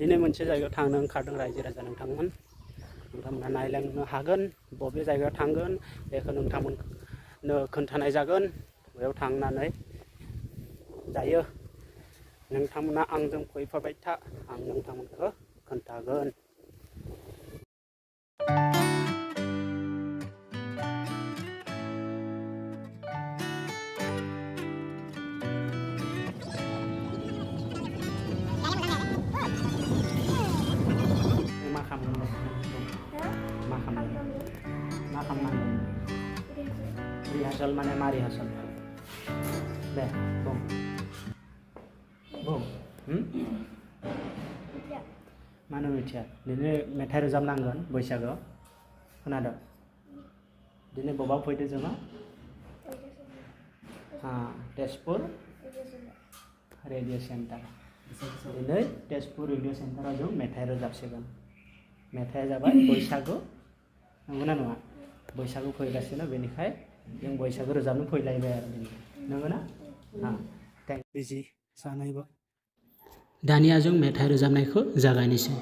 दिनै मोनसे जायगायाव थांनो ओंखारदों रायजो राजा नोंथांमोना नायलांनो हागोन बबे जायगायाव थांगोन बेखौ नोंथांमोननो खोन्थानाय जागोन बेयाव थांनानै दायो नोंथांमोना आंजों फैफाबाय था आं नोंथांमोनखौ खोन्थागोन मा खालामनांगौ रिहार्सेल माने मा रिहार्सेल दे बुं मानो मिथिया दिनै मेथाइ रोजाबनांगोन बैसागोआव खोनादों दिनै बबाव फैदो जोङो तेजपुर रेडिअ सेन्टार दिनै तेजपुर रेडिअ सेन्टाराव जों मेथाइ रोजाबसिगोन मेथाइया जाबाय बैसागु नंगौना नङा बैसागु फैगासिनो बेनिखाय जों बैसागु रोजाबनो फैलायबाय आरो दिनै नंगौना बिजि जानायबो दानिया जों मेथाइ रोजाबनायखौ जागायनोसै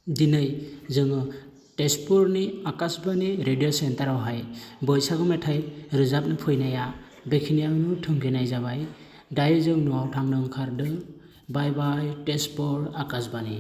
दिनै जोङो तेजपुरनि आकाशबाणी रेडिअ सेन्टारावहाय बैसागु मेथाइ रोजाबनो फैनाया बेखिनियावनो थुंगेनाय जाबाय दायो जों न'आव थांनो ओंखारदों बाय बाय तेजपुर आकाशबाणी।